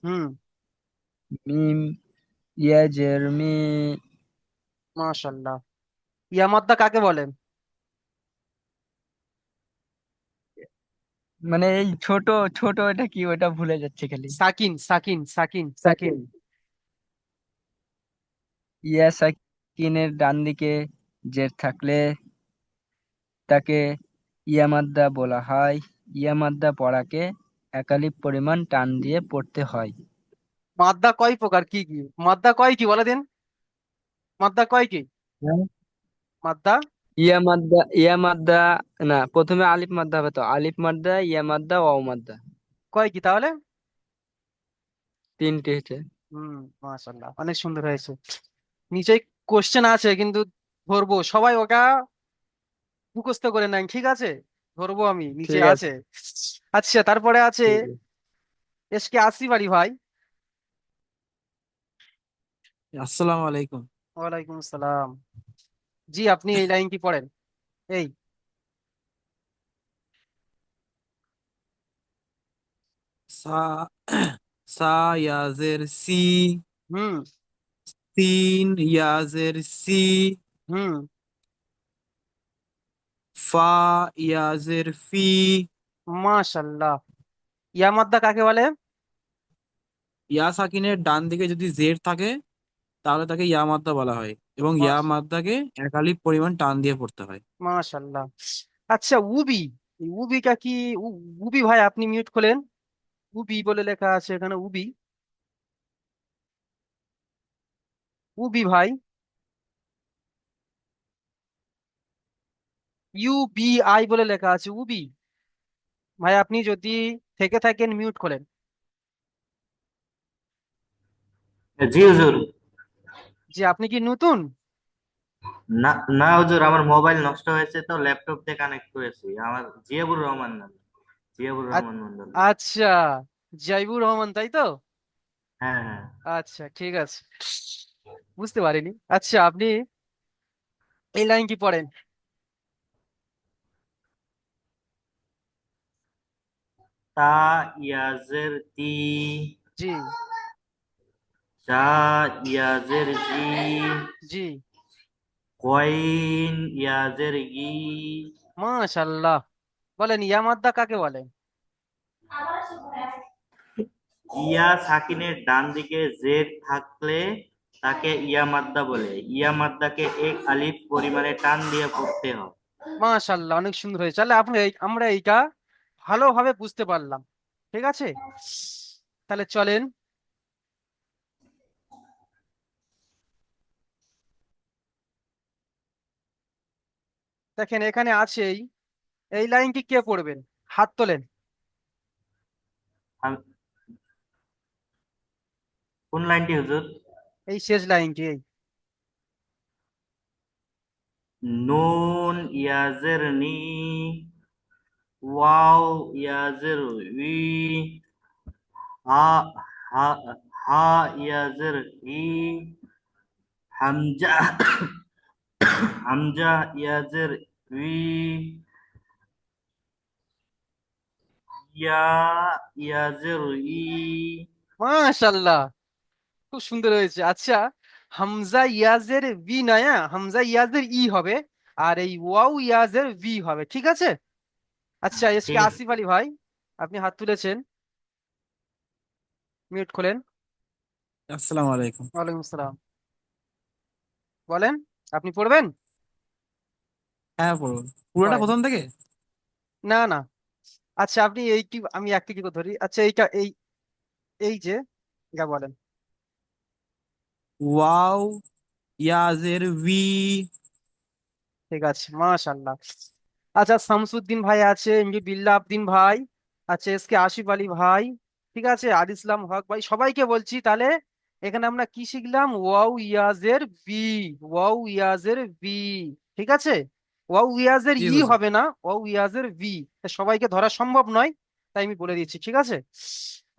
Speaker 1: হুম,
Speaker 7: মিম ইয়া জের মি।
Speaker 1: মাশাআল্লাহ। ইয়া মাদ্দা কাকে বলে?
Speaker 7: মানে এই ছোট ছোট, এটা কি ওটা ভুলে যাচ্ছে খালি।
Speaker 1: সাকিন, সাকিন, সাকিন, সাকিন।
Speaker 7: সাকিন। ইয়া সাকিনের ডান দিকে জের থাকলে তাকে ইয়া মাদ্দা বলা হয়। ইয়া মাদ্দা পড়াকে একালিপ পরিমাণ টান দিয়ে পড়তে হয়।
Speaker 1: মাদ্দা কয় প্রকার, কি কি মাদ্দা, কয় কি বলে দিন? মাদ্দা কয় কি?
Speaker 7: হ্যাঁ।
Speaker 1: মাদ্দা
Speaker 7: ইয়া মাদ্দা না, প্রথমে আলিফ মাদ্দা হবে, তো আলিফ মাদ্দা, ইয়া মাদ্দা, ওয়াও মাদ্দা,
Speaker 1: কয় কি তাহলে?
Speaker 7: তিনটে হচ্ছে।
Speaker 1: হুম, মাশাআল্লাহ, অনেক সুন্দর হয়েছে। নিচে কোশ্চেন আছে, কিন্তু ধরবো সবাই ওটা মুখস্থ করে নেন, ঠিক আছে? ধরবো আমি, নিচে
Speaker 7: ঠিক আছে।
Speaker 1: আছে। আচ্ছা, তারপরে আছে
Speaker 7: ঠিক আছে।
Speaker 1: এসকে আসিফ আলী ভাই।
Speaker 4: আসসালামু আলাইকুম।
Speaker 1: ওয়ালাইকুম আসসালাম। জি, আপনি এই লাইনটি পড়েন। এই,
Speaker 4: সা সা ইয়াজের সি,
Speaker 1: হুম,
Speaker 4: সিন ইয়াজের সি,
Speaker 1: হুম,
Speaker 4: ফা ইয়াজের ফি।
Speaker 1: মাশাআল্লাহ। ইয়া মাদ্দা কাকে বলে?
Speaker 4: ইয়া সাকিনের ডান দিকে যদি জের থাকে তাহলে তাকে ইয়া মাদ্দা বলা হয় এবং ইয়া মাদ্দাকে এক আলিফ পরিমাণ টান দিয়ে পড়তে হয়।
Speaker 1: মাশাআল্লাহ। আচ্ছা, উবি, এই উবিটা কি? উবি ভাই, আপনি মিউট খোলেন। উবি বলে লেখা আছে এখানে, উবি। উবি ভাই, UBI বলে লেখা আছে, উবি। ভাই, আপনি যদি থেকে থাকেন, মিউট খোলেন।
Speaker 8: জি হুজুর।
Speaker 1: যে আপনি কি নতুন?
Speaker 8: না না হুজুর, আমার মোবাইল নষ্ট হয়েছে তো ল্যাপটপ দিয়ে কানেক্ট করেছি। আমার জিয়াবুর রহমান নাম, জিয়াবুর
Speaker 1: আ-
Speaker 8: রহমান মন্ডল।
Speaker 1: আচ্ছা, জাইবুর রহমান, তাই তো?
Speaker 8: হ্যাঁ হ্যাঁ।
Speaker 1: আচ্ছা, ঠিক আছে, বুঝতে পারিনি। আচ্ছা, আপনি এই লাইন কি পড়েন।
Speaker 8: তা ইয়াজের তি,
Speaker 1: জি,
Speaker 8: চা ইয়াজের জি,
Speaker 1: জি,
Speaker 8: কইন ইয়াজের ই।
Speaker 1: মাশাআল্লাহ। বলেন, ইয়া মাদ্দা কাকে বলে?
Speaker 8: ইয়া সাকিনের ডান দিকে জের থাকলে তাকে ইয়া মাদ্দা বলে। ইয়া মাদ্দাকে এক আলিফ পরিমাণে টান দিয়ে পড়তে হয়।
Speaker 1: মাশাআল্লাহ, অনেক সুন্দর হয়েছে। তাহলে আমরা এইটা ভালোভাবে বুঝতে পারলাম, ঠিক আছে? তাহলে চলেন, দেখেন এখানে আছেই। এই লাইনটি কে পড়বেন? হাত তোলেন।
Speaker 8: আম- কোন লাইনটি হুজুর?
Speaker 1: এই শেষ লাইনটি, এই।
Speaker 8: নুন ইয়াজের নি, ওয়াও ইয়াজের উই, হা হা হা ইয়াজের হি, হামজা হামজা ইয়াজের উই, ইয়া ইয়াজের ই।
Speaker 1: মাশাআল্লাহ, খুব সুন্দর হয়েছে। আচ্ছা, হামজা ইয়াজের ভি নয়, হ্যাঁ, হামজা ইয়াজের ই হবে, আর এই ওয়াও ইয়াজের ভি হবে, ঠিক আছে? আচ্ছা, এসকে
Speaker 8: ঠিক আছে।
Speaker 1: আসিফ আলী ভাই, আপনি হাত তুলেছেন, মিউট খোলেন।
Speaker 4: আসসালামু আলাইকুম।
Speaker 1: ওয়ালাইকুম আসসালাম, বলেন, আপনি পড়বেন?
Speaker 4: হ্যাঁ, পড়ুন পুরোটা
Speaker 1: পড়েন।
Speaker 4: প্রথম থেকে।
Speaker 1: না না, আচ্ছা আপনি এই কি, আমি একটা কি করে ধরি, আচ্ছা এইটা, এই এই যে এটা বলেন।
Speaker 4: ওয়াও ইয়াজের ভি।
Speaker 1: ঠিক আছে, মাশাআল্লাহ। আচ্ছা, শামসুদ্দিন ভাই আছে, এমডি বিল্লাহ আবদিন ভাই, আচ্ছা এসকে আসিফ আলী ভাই, ঠিক আছে, আল ইসলাম হক ভাই, সবাইকে বলছি তাহলে এখানে আমরা কি শিখলাম? ওয়াও ইয়াজের ভি, ওয়াও ইয়াজের ভি, ঠিক আছে? ওয়াও ইয়াজের
Speaker 4: জি
Speaker 1: ই
Speaker 4: হুজুর।
Speaker 1: হবে না, ওয়াও ইয়াজের ভি। সবাইকে ধরা সম্ভব নয়, তাই আমি বলে দিচ্ছি, ঠিক আছে?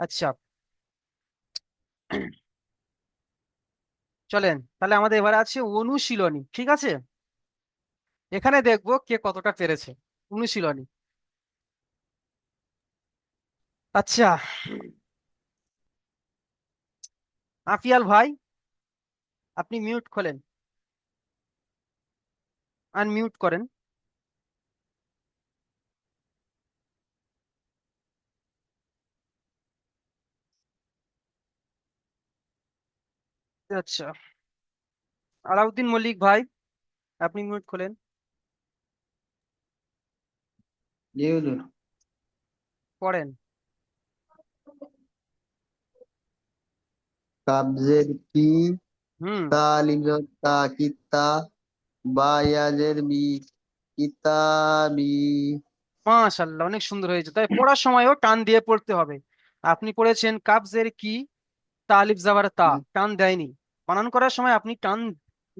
Speaker 1: আচ্ছা, চলেন তাহলে আমাদের এবার আছে অনুশীলনী, ঠিক আছে? এখানে দেখবো কে কতটা পেরেছে। অনুশীলনী, আচ্ছা, আফিয়াল ভাই, আপনি মিউট খোলেন, আনমিউট করেন। আচ্ছা, আলাউদ্দিন মল্লিক ভাই, আপনি মিউট খোলেন,
Speaker 2: জি হুজুর।
Speaker 1: পড়েন।
Speaker 2: কাবজের কি,
Speaker 1: হুম,
Speaker 2: তা আলিফ জবর তা, কিতা, বা ইয়াজের বি, কিতাবি।
Speaker 1: মাশাআল্লাহ, অনেক সুন্দর হয়েছে। তাই পড়ার সময়ও টান দিয়ে পড়তে হবে। আপনি পড়েছেন কাবজের কি, তা আলিফ জাবার তা,
Speaker 2: হুম,
Speaker 1: টান দেয়নি, বানান করার সময় আপনি টান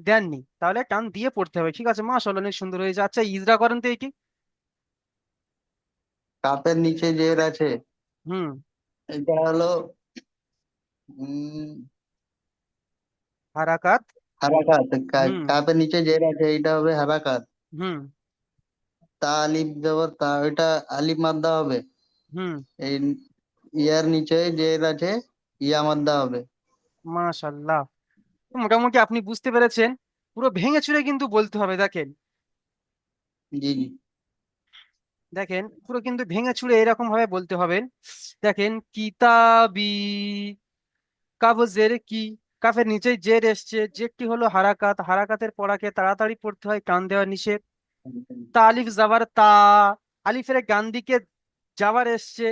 Speaker 1: দেননি, তাহলে টান দিয়ে পড়তে হবে, ঠিক আছে? মাশাআল্লাহ, অনেক সুন্দর হয়েছে। আচ্ছা, ইজরা করেন তো এটি।
Speaker 2: কাপের নিচে জের আছে,
Speaker 1: হুম,
Speaker 2: এটা হলো উম
Speaker 1: হারাকাত।
Speaker 2: হারাকাত।
Speaker 1: হুম,
Speaker 2: কাপের নিচে জের আছে, এটা হবে হারাকাত।
Speaker 1: হুম,
Speaker 2: তা আলিফ জবর তা, ওইটা আলিফ মাদ্দা হবে।
Speaker 1: হুম,
Speaker 2: এই ইয়ার নিচে জের আছে, ইয়া মাদ্দা হবে।
Speaker 1: মাশাআল্লাহ। মোটামুটি আপনি বুঝতে পেরেছেন। পুরো ভেঙে চুরে কিন্তু বলতে হবে, দেখেন,
Speaker 2: জি জি।
Speaker 1: দেখেন পুরো কিন্তু ভেঙে চুরে এরকম ভাবে বলতে হবে। দেখেন, কিতাবি, কাবজের কি, কাফের নিচে জের এসছে, জেরটি হলো হারাকাত, হারাকাতের পড়াকে তাড়াতাড়ি পড়তে হয়, টান দেওয়া নিষেধ। তা আলিফ জাবার তা, আলিফের ডান দিকে যাবার এসছে,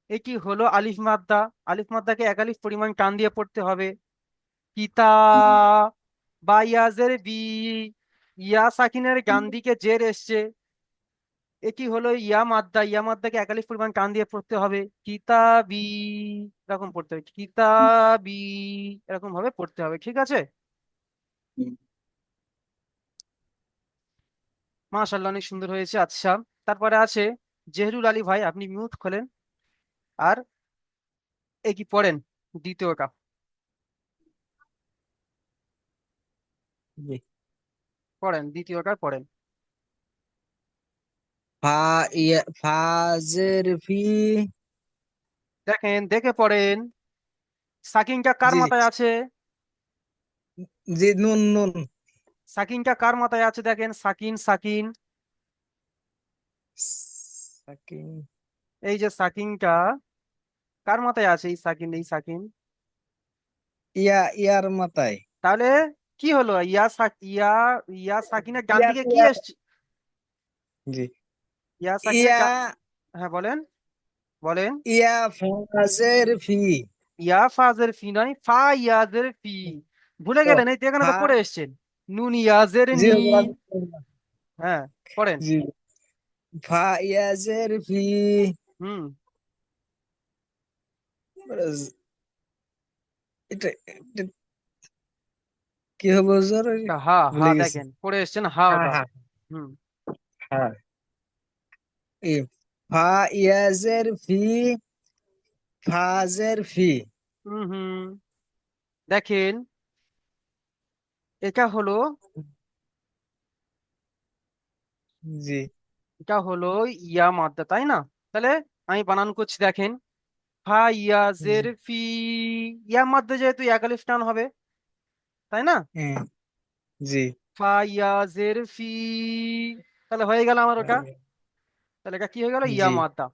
Speaker 1: এটি হলো আলিফ মাদ্দা, আলিফ মাদ্দাকে এক আলিফ পরিমাণ টান দিয়ে পড়তে হবে। কিতা, বা ইয়াজের বি, ইয়া সাকিনের ডান দিকে জের এসছে, এটি হলো ইয়া মাদ্দা, ইয়া মাদ্দাকে এক আলিফ পরিমাণ টান দিয়ে পড়তে হবে। কিতাবি, এরকম পড়তে হবে, কিতাবি, এরকম ভাবে পড়তে হবে, ঠিক আছে? মাশাআল্লাহ, অনেক সুন্দর হয়েছে। আচ্ছা, তারপরে আছে জেহরুল আলী ভাই, আপনি মিউট খোলেন, আর এ কি পড়েন দ্বিতীয়টা,
Speaker 7: জি।
Speaker 1: পড়েন দ্বিতীয়টা পড়েন।
Speaker 7: ফাজের ফি।
Speaker 1: দেখেন, দেখে পড়েন, সাকিনটা কার
Speaker 7: জি জি।
Speaker 1: মাথায় আছে?
Speaker 7: জি, নুন নুন।
Speaker 1: সাকিনটা কার মাথায় আছে? দেখেন, সাকিন, সাকিন,
Speaker 7: সাকিন।
Speaker 1: এই যে সাকিনটা কার মাথায় আছে? এই সাকিন, এই সাকিন।
Speaker 7: ইয়ার মাথায়।
Speaker 1: তাহলে কি হলো? ইয়া, ইয়া সাকিনের ডান
Speaker 7: ইয়ার
Speaker 1: দিকে কি
Speaker 7: ইয়ার।
Speaker 1: এসছে?
Speaker 7: জি।
Speaker 1: ইয়া সাকিনের
Speaker 7: ইয়া
Speaker 1: হ্যাঁ, বলেন, বলেন।
Speaker 7: ইয়া ফাজের ফি।
Speaker 1: ইয়া ফাজের ফি নয়, ফা ইয়াজের ফি। ভুলে
Speaker 7: ও,
Speaker 1: গেলেন? এই তো এখানে
Speaker 7: ফা।
Speaker 1: তো পড়ে এসছেন, নুন ইয়াজের
Speaker 7: জি
Speaker 1: নি।
Speaker 7: হুজুর,
Speaker 1: হ্যাঁ, পড়েন।
Speaker 7: জি। ফা ইয়াজের ফি।
Speaker 1: হুম,
Speaker 7: এটা কি হবে হুজুর?
Speaker 1: তা হা, হা,
Speaker 7: ভুলে গেছি।
Speaker 1: দেখেন পড়ে এসছেন হা
Speaker 7: হ্যাঁ
Speaker 1: ওটা।
Speaker 7: হ্যাঁ
Speaker 1: হুম,
Speaker 7: হ্যাঁ। এ, ফা ইয়াজের ফি, ফাজের ফি।
Speaker 1: হুম, হুম, দেখেন, এটা হলো,
Speaker 7: জি
Speaker 1: এটা হলো ইয়া মাদ্দা, তাই না? তাহলে আমি বানান করছি, দেখেন, ফা
Speaker 7: জি।
Speaker 1: ইয়াজের ফি, ইয়া মাদ্দা যেহেতু এক আলিফ টান হবে, তাই না?
Speaker 7: হ্যাঁ, জি।
Speaker 1: ফা ইয়া জের ফি, তাহলে হয়ে গেল আমার ওটা। তাহলে এটা কি হয়ে গেল? ইয়া
Speaker 7: জি।
Speaker 1: মাদ্দা।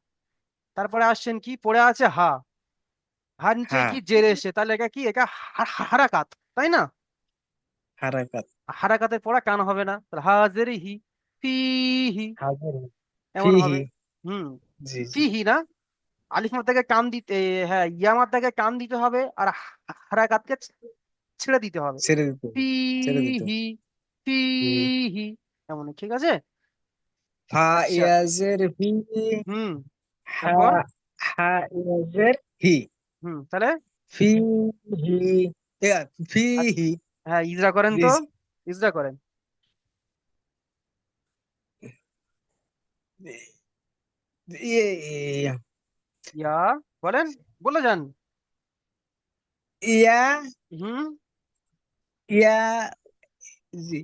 Speaker 1: তারপরে আসছেন কি, পড়ে আছে হা, হার নিচে
Speaker 7: হ্যাঁ,
Speaker 1: কি জের এসে, তাহলে এটা কি, এটা হারাকাত, তাই না?
Speaker 7: হারাকাত।
Speaker 1: হারাকাতের পড়া কান হবে না, তাহলে হাজের হি, ফি হি,
Speaker 7: হাজার।
Speaker 1: এমন হবে।
Speaker 7: ফিহি।
Speaker 1: হুম,
Speaker 7: জি, জি।
Speaker 1: ফি হি না, আলিফ মাদ্দাকে কান দিতে, হ্যাঁ ইয়া মাদ্দাকে কান দিতে হবে, আর হারাকাতকে ছেড়ে দিতে হবে।
Speaker 7: ছেড়ে দিতে
Speaker 1: ফি
Speaker 7: হবে, ছেড়ে দিতে হবে।
Speaker 1: হি, ফি
Speaker 7: জি।
Speaker 1: হি, এমন, ঠিক আছে।
Speaker 7: ফা
Speaker 1: আচ্ছা,
Speaker 7: ইয়াজের ফি।
Speaker 1: হুম,
Speaker 7: হা।
Speaker 1: তারপর,
Speaker 7: হা ইয়াজের হি।
Speaker 1: তাহলে,
Speaker 7: ফি হি। ইয়া, ফি
Speaker 1: আচ্ছা,
Speaker 7: হি।
Speaker 1: হ্যাঁ ইজরা করেন
Speaker 7: জি,
Speaker 1: তো,
Speaker 7: জি।
Speaker 1: ইজরা করেন।
Speaker 7: ইয়ে, ইয়া।
Speaker 1: ইয়া, বলেন, বলে যান।
Speaker 7: ইয়া।
Speaker 1: হুম,
Speaker 7: ইয়া। জি।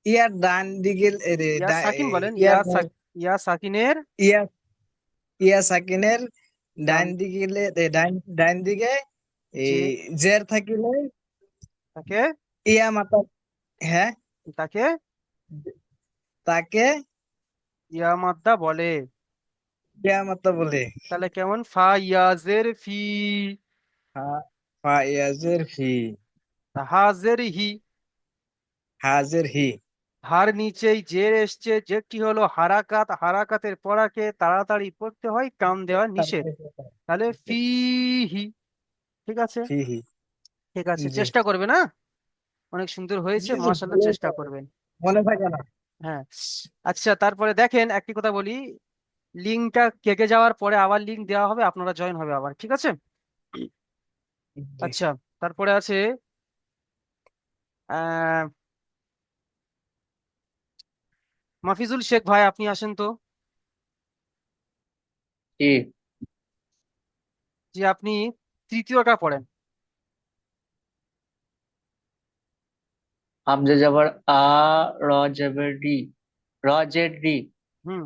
Speaker 7: ইয়ার ডান দিকে
Speaker 1: ইয়া সাকিন বলেন,
Speaker 7: ইয়ার
Speaker 1: ইয়া সাকিনের,
Speaker 7: ইয়া। ইয়া সাকিনের
Speaker 1: ডান,
Speaker 7: ডান দিকে ডান ডান দিকে
Speaker 1: যে,
Speaker 7: এই জের থাকিলে
Speaker 1: তাকে,
Speaker 7: ইয়া মাতা। হ্যাঁ,
Speaker 1: তাকে
Speaker 7: তাকে
Speaker 1: ইয়া মাদ্দা বলে।
Speaker 7: ইয়া মাতা বলে।
Speaker 1: তাহলে কেমন? ফা ইয়াজের ফি,
Speaker 7: হা। ফা ইয়াজের ফি।
Speaker 1: হাজের হি,
Speaker 7: হাজের হি।
Speaker 1: হার নিচেই জের এসছে, জেরটি হলো হারাকাত, হারাকাতের পড়াকে তাড়াতাড়ি পড়তে হয়, কাম দেওয়া নিষেধ। তাহলে ফি হি, ঠিক আছে,
Speaker 7: ফি হি।
Speaker 1: ঠিক আছে,
Speaker 7: জি,
Speaker 1: চেষ্টা করবে না, অনেক সুন্দর হয়েছে,
Speaker 7: জি, জি,
Speaker 1: মাশাআল্লাহ,
Speaker 7: ভালোই
Speaker 1: চেষ্টা
Speaker 7: করে।
Speaker 1: করবেন।
Speaker 7: মনে থাকে না।
Speaker 1: হ্যাঁ, আচ্ছা, তারপরে দেখেন একটি কথা বলি, লিঙ্কটা কেটে যাওয়ার পরে আবার লিঙ্ক দেওয়া হবে, আপনারা জয়েন হবে আবার, ঠিক আছে।
Speaker 7: জি।
Speaker 1: আচ্ছা, তারপরে আছে আহ মাফিজুল শেখ ভাই, আপনি আসেন তো।
Speaker 3: কি?
Speaker 1: যে আপনি তৃতীয়টা পড়েন।
Speaker 3: হামজা জবর আ, র জবর রি, র জের রি,
Speaker 1: হুম,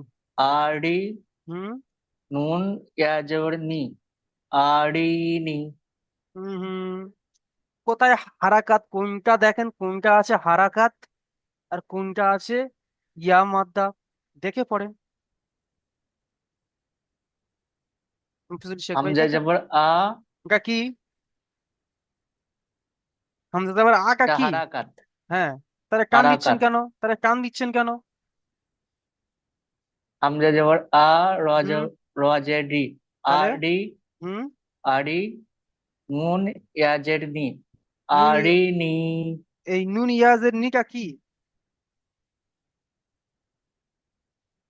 Speaker 3: আড়ি,
Speaker 1: হুম,
Speaker 3: নুন ইয়া জবর নি, আড়িনি।
Speaker 1: হুম, হুম, কোথায় হারাকাত, কোনটা দেখেন, কোনটা আছে হারাকাত আর কোনটা আছে ইয়া মাদ্দা, দেখে পড়েন। মাফিজুল শেখ ভাই
Speaker 3: হামজা
Speaker 1: দেখেন,
Speaker 3: জবর আ,
Speaker 1: এটা কি? হামজা আবার আটা
Speaker 3: এটা
Speaker 1: কি?
Speaker 3: হারাকাত,
Speaker 1: হ্যাঁ, তাহলে কান দিচ্ছেন
Speaker 3: হারাকাত।
Speaker 1: কেন, তাহলে কান দিচ্ছেন কেন?
Speaker 3: হামজা জবর আ, র
Speaker 1: হুম,
Speaker 3: র জের রি,
Speaker 1: তাহলে,
Speaker 3: আড়ি,
Speaker 1: হুম,
Speaker 3: আড়ি, নুন ইয়া জের নি,
Speaker 1: নুন
Speaker 3: আড়িনি।
Speaker 1: এই নুন ইয়াজের নিটা কি?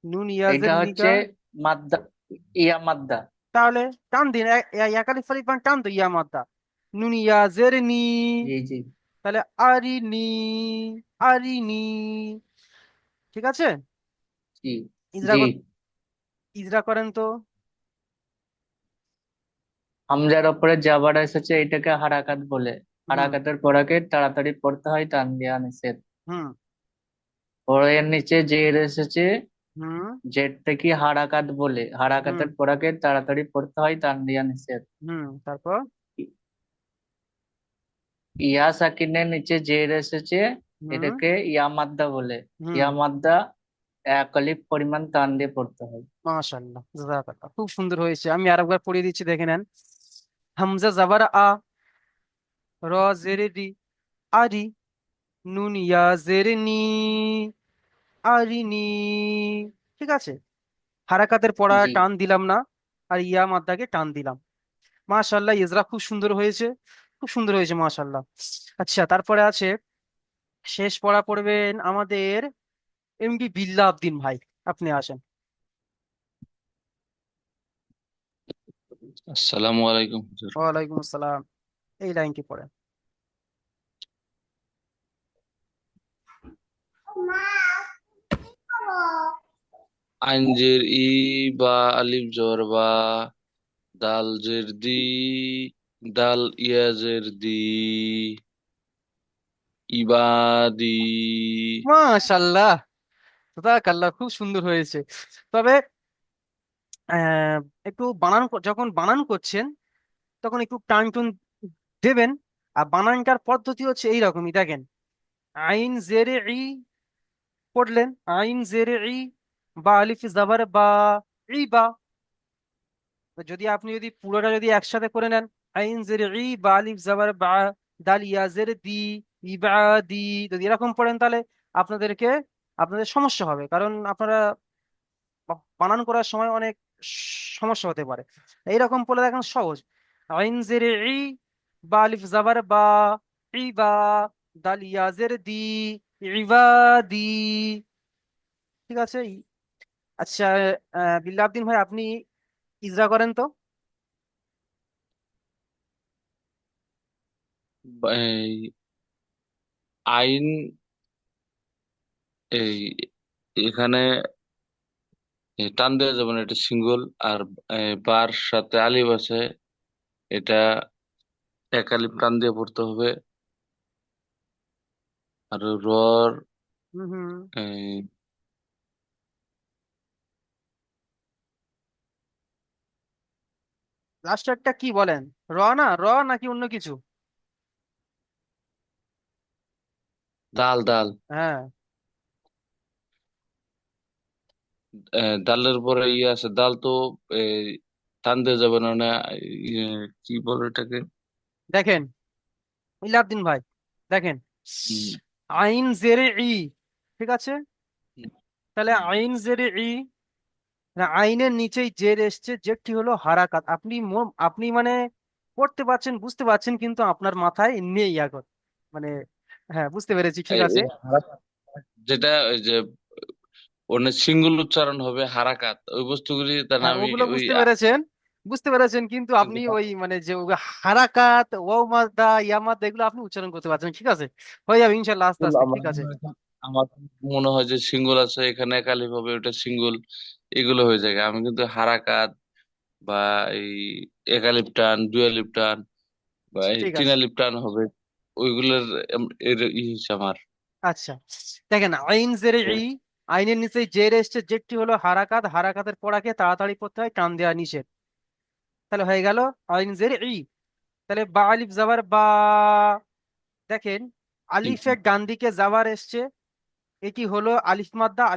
Speaker 1: নুন
Speaker 3: এটা
Speaker 1: ইয়াজের
Speaker 3: হচ্ছে
Speaker 1: নিটা,
Speaker 3: মাদ্দা, ইয়া মাদ্দা।
Speaker 1: তাহলে টান দিন, একালি ফালিক টান তো, ইয়া মাদ্দা, নুন ইয়াজের নি,
Speaker 3: জি জি
Speaker 1: তাহলে আরিনি, আরিনি, ঠিক আছে।
Speaker 3: জি
Speaker 1: ইজরা
Speaker 3: জি।
Speaker 1: ইজরা করেন তো।
Speaker 3: হামজার ওপরে জাবার এসেছে, এটাকে হারাকাত বলে।
Speaker 1: হুম,
Speaker 3: হারাকাতের পড়াকে তাড়াতাড়ি পড়তে হয়, টান দেওয়া নিষেধ।
Speaker 1: হুম,
Speaker 3: ওর নিচে জের এসেছে,
Speaker 1: হুম,
Speaker 3: জেরটা কি হারাকাত বলে।
Speaker 1: হুম,
Speaker 3: হারাকাতের পড়াকে তাড়াতাড়ি পড়তে হয়, টান দেওয়া নিষেধ।
Speaker 1: হুম, তারপর,
Speaker 3: ইয়া সাকিনের নিচে জের এসেছে,
Speaker 1: হুম,
Speaker 3: এটাকে ইয়া মাদ্দা বলে।
Speaker 1: হুম,
Speaker 3: ইয়া মাদ্দা এক আলিফ পরিমাণ টান দিয়ে পড়তে হয়।
Speaker 1: মাশাআল্লাহ, জাযাকাল্লাহ, খুব সুন্দর হয়েছে। আমি আরেকবার পড়িয়ে দিচ্ছি, দেখে নেন। হামজা জাবার আ, র জেরে রি, আরি, নুন ইয়া জেরে নি, আরিনি, ঠিক আছে। হারাকাতের পড়া
Speaker 3: জি।
Speaker 1: টান দিলাম না, আর ইয়া মাদ্দাকে টান দিলাম। মাশাআল্লাহ, ইজরা খুব সুন্দর হয়েছে, খুব সুন্দর হয়েছে, মাশাআল্লাহ। আচ্ছা, তারপরে আছে, শেষ পড়া পড়বেন আমাদের এমডি বিল্লাহ উদ্দিন ভাই, আপনি আসেন।
Speaker 5: আসসালামু আলাইকুম হুজুর।
Speaker 1: ওয়ালাইকুম আসসালাম, এই লাইনটি পড়েন।
Speaker 5: আইন জের ই, বা আলিফ জবর বা, দাল জের দি, দাল ইয়া জের দি, ইবাদি।
Speaker 1: মাশাআল্লাহ, জাযাকাল্লাহ, খুব সুন্দর হয়েছে। তবে একটু যখন বানান করছেন, তখন একটু টান টুন দেবেন, আর বানানকার পদ্ধতি হচ্ছে এইরকমই, দেখেন। আইন জেরে ই পড়লেন, আইন জেরে ই, বা আলিফ জাবার বা, ই বা। তো যদি আপনি যদি পুরোটা যদি একসাথে করে নেন, আইন জেরে ই বা আলিফ জাবার বা, দাল ইয়া জেরে দি, ইবাদি, যদি এরকম পড়েন তাহলে আপনাদেরকে আপনাদের সমস্যা হবে, কারণ আপনারা বানান করার সময় অনেক সমস্যা হতে পারে। এইরকম পড়লে দেখেন সহজ। আইন জেরে ই বা আলিফ জাবার বা, ই বা, দাল ইয়া জেরে দি, ইবাদি। ঠিক আছে। আচ্ছা, বিল্লাহ ভাই আপনি ইজরা করেন তো।
Speaker 5: এই আইন, এই এখানে টান দেওয়া যাবে না, এটা সিঙ্গল। আর বার সাথে আলিফ আছে, এটা এক আলিফ টান দিয়ে পড়তে হবে। আর রর
Speaker 1: হুম হুম।
Speaker 5: এই,
Speaker 1: লাস্ট একটা কি বলেন, র না, র নাকি অন্য কিছু?
Speaker 5: দাল দাল।
Speaker 1: হ্যাঁ,
Speaker 5: দালের পরে ইয়ে আছে, দাল তো এই, টান দিয়ে যাবে না না, ইয়ে, কি বলে এটাকে?
Speaker 1: দেখেন ইলাদ্দিন ভাই, দেখেন
Speaker 5: হুম,
Speaker 1: আইন জেরে ই, ঠিক আছে।
Speaker 5: হুম,
Speaker 1: তাহলে
Speaker 5: হুম।
Speaker 1: আইন জেরে ই, আইনের নিচেই জের এসছে, জেরটি হলো হারাকাত। আপনি আপনি মানে পড়তে পারছেন, বুঝতে পারছেন, কিন্তু আপনার মাথায় নেই এখন, মানে হ্যাঁ বুঝতে পেরেছি, ঠিক আছে।
Speaker 5: যেটা ওই যে অনেক সিঙ্গল উচ্চারণ হবে হারাকাত, ওই বস্তুগুলি তার
Speaker 1: হ্যাঁ
Speaker 5: আমি
Speaker 1: ওগুলো
Speaker 5: ওই
Speaker 1: বুঝতে পেরেছেন, বুঝতে পেরেছেন, কিন্তু আপনি ওই মানে যে হারাকাত, ওয়াও মাদ্দা, ইয়া মাদ্দা, এগুলো আপনি উচ্চারণ করতে পারছেন, ঠিক আছে। হয়ে যাবে ইনশাল্লাহ আস্তে আস্তে,
Speaker 5: আমার
Speaker 1: ঠিক আছে।
Speaker 5: আমার মনে হয় যে সিঙ্গল আছে এখানে, এক আলিফ হবে, ওটা সিঙ্গল, এগুলো হয়ে যায়। আমি কিন্তু হারাকাত বা এই এক আলিফ টান, দুই আলিফ টান বা এই
Speaker 1: ঠিক
Speaker 5: তিন
Speaker 1: আছে।
Speaker 5: আলিফ টান হবে, ওইগুলোর এর হচ্ছে আমার।
Speaker 1: আচ্ছা, দেখেন আইন জেরে ই, আইনের নিচে জের এসছে, জেরটি হলো হারাকাত, হারাকাতের পড়াকে তাড়াতাড়ি পড়তে হয়, টান দেওয়া নিষেধ। তাহলে হয়ে গেল আইন জেরে ই। তাহলে বা আলিফ জাবার বা, দেখেন আলিফের ডান দিকে জাবার এসছে, এটি হলো আলিফ মাদ্দা।